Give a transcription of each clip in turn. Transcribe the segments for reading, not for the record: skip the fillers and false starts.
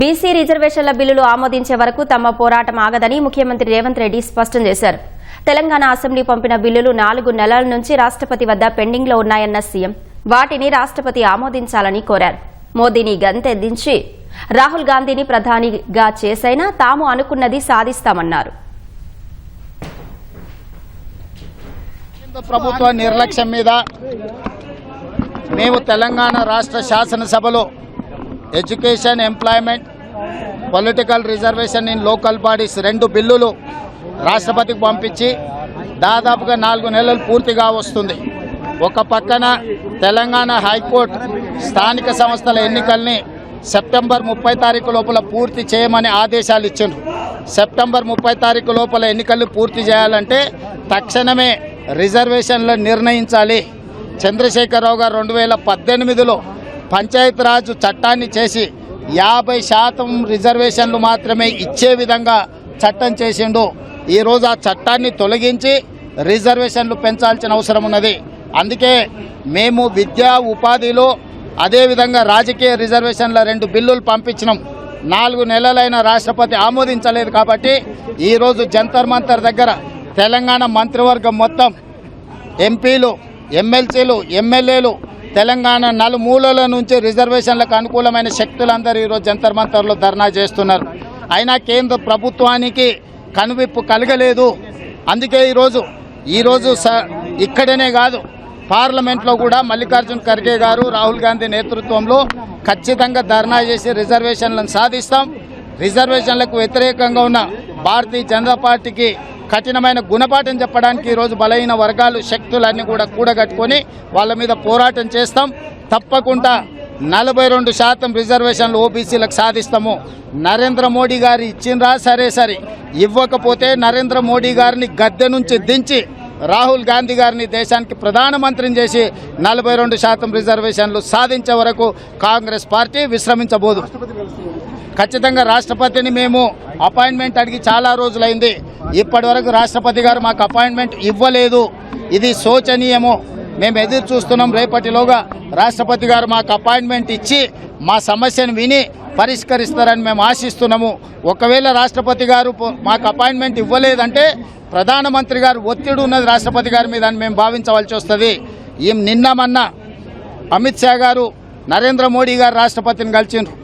BC రిజర్వేషన్ల బిల్లులు ఆమోదించే వరకు తమ పోరాటం ఆగదని ముఖ్యమంత్రి రేవంత్ రెడ్డి స్పష్టం చేశారు. తెలంగాణ అసెంబ్లీ పంపిన బిల్లులు 4 నెలల నుంచి రాష్ట్రపతి వద్ద పెండింగ్లో ఉన్నాయన్న సీఎం వాటిని రాష్ట్రపతి ఆమోదించాలని కోరారు. మోదీని గంతెదించి రాహుల్ గాంధీని ప్రధానిగా చేసైనా తాము అనుకున్నది సాధిస్తామన్నారు. ప్రభుత్వ నిర్లక్ష్యం మీద మేము తెలంగాణ రాష్ట్ర శాసనసభలో education, employment, political reservation in local bodies 2 బిల్లులు రాష్ట్రపతికి పంపించి దాదాపుగా 4 నెలలు పూర్తిగా వస్తుంది. ఒక పక్కన తెలంగాణ హైకోర్టు స్థానిక సంస్థల ఎన్నికల్ని సెప్టెంబర్ 30 తారీఖు లోపల పూర్తి చేయమని ఆదేశాలు ఇచ్చిండ్రు. సెప్టెంబర్ 30 తారీఖు లోపల ఎన్నికలు పూర్తి చేయాలంటే తక్షణమే రిజర్వేషన్లు నిర్ణయించాలి. చంద్రశేఖరరావు గారు 2018లో పంచాయతీరాజ్ చట్టాన్ని చేసి 50% రిజర్వేషన్లు మాత్రమే ఇచ్చే విధంగా చట్టం చేసిండు. ఈరోజు ఆ చట్టాన్ని తొలగించి రిజర్వేషన్లు పెంచాల్సిన అవసరం ఉన్నది. అందుకే మేము విద్యా, ఉపాధిలో అదేవిధంగా రాజకీయ రిజర్వేషన్ల 2 బిల్లులు పంపించినాం. 4 నెలలైన రాష్ట్రపతి ఆమోదించలేదు. కాబట్టి ఈరోజు జంతర్ మంతర్ దగ్గర తెలంగాణ మంత్రివర్గం మొత్తం ఎంపీలు, ఎమ్మెల్సీలు, ఎమ్మెల్యేలు తెలంగాణ నలుమూలల నుంచి రిజర్వేషన్లకు అనుకూలమైన శక్తులందరూ ఈరోజు జంతర్ మంతర్లో ధర్నా చేస్తున్నారు. అయినా కేంద్ర ప్రభుత్వానికి కనువిప్పు కలగలేదు. అందుకే ఈరోజు ఇక్కడనే కాదు, పార్లమెంట్లో కూడా మల్లికార్జున్ ఖర్గే గారు, రాహుల్ గాంధీ నేతృత్వంలో ఖచ్చితంగా ధర్నా చేసి రిజర్వేషన్లను సాధిస్తాం. రిజర్వేషన్లకు వ్యతిరేకంగా ఉన్న భారతీయ జనతా పార్టీకి కఠినమైన గుణపాఠం చెప్పడానికి ఈరోజు బలహీన వర్గాలు శక్తులన్నీ కూడా కూడగట్టుకొని వాళ్ళ మీద పోరాటం చేస్తాం. తప్పకుండా 42% రిజర్వేషన్లు ఓబీసీలకు సాధిస్తాము. నరేంద్ర మోడీ గారు ఇచ్చిండ్రా సరే, ఇవ్వకపోతే నరేంద్ర మోడీ గారిని గద్దె నుంచి దించి రాహుల్ గాంధీ గారిని దేశానికి ప్రధానమంత్రిని చేసి 42% రిజర్వేషన్లు సాధించే వరకు కాంగ్రెస్ పార్టీ విశ్రమించబోదు. ఖచ్చితంగా రాష్ట్రపతిని మేము అపాయింట్మెంట్ అడిగి చాలా రోజులైంది. ఇప్పటి వరకు రాష్ట్రపతి గారు మాకు అపాయింట్మెంట్ ఇవ్వలేదు. ఇది శోచనీయము. మేము ఎదురు చూస్తున్నాం. రేపటిలోగా రాష్ట్రపతి గారు మాకు అపాయింట్మెంట్ ఇచ్చి మా సమస్యను విని పరిష్కరిస్తారని మేము ఆశిస్తున్నాము. ఒకవేళ రాష్ట్రపతి గారు మాకు అపాయింట్మెంట్ ఇవ్వలేదంటే ప్రధానమంత్రి గారు ఒత్తిడి ఉన్నది రాష్ట్రపతి గారి మీద అని మేము భావించవలసి వస్తుంది. నిన్న మొన్న అమిత్ షా గారు నరేంద్ర మోడీ గారు రాష్ట్రపతిని కలిసిండ్రు.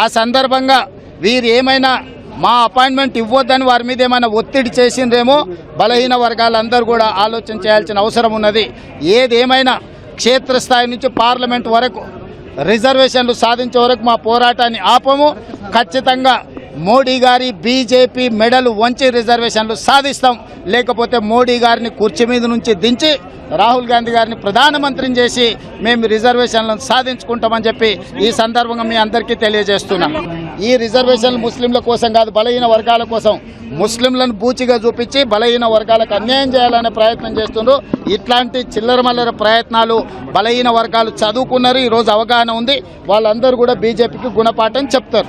ఆ సందర్భంగా వీరు ఏమైనా మా అపాయింట్మెంట్ ఇవ్వద్దని వారి మీద ఏమైనా ఒత్తిడి చేసిండ్రేమో బలహీన వర్గాలందరూ కూడా ఆలోచన చేయాల్సిన అవసరం ఉన్నది. ఏదేమైనా క్షేత్రస్థాయి నుంచి పార్లమెంట్ వరకు రిజర్వేషన్లు సాధించే వరకు మా పోరాటాన్ని ఆపము. ఖచ్చితంగా మోడీ గారి బీజేపీ మెడలు వంచి రిజర్వేషన్లు సాధిస్తాం. లేకపోతే మోడీ గారిని కుర్చీ మీద నుంచి దించి రాహుల్ గాంధీ గారిని ప్రధానమంత్రిని చేసి మేము రిజర్వేషన్లను సాధించుకుంటామని చెప్పి ఈ సందర్భంగా మీ అందరికీ తెలియజేస్తున్నాం. ఈ రిజర్వేషన్లు ముస్లింల కోసం కాదు, బలహీన వర్గాల కోసం. ముస్లింలను బూచిగా చూపించి బలహీన వర్గాలకు అన్యాయం చేయాలనే ప్రయత్నం చేస్తున్నారు. ఇట్లాంటి చిల్లరమల్లర ప్రయత్నాలు బలహీన వర్గాలు చదువుకున్నారు. ఈరోజు అవగాహన ఉంది. వాళ్ళందరూ కూడా బీజేపీకి గుణపాఠం చెప్తారు.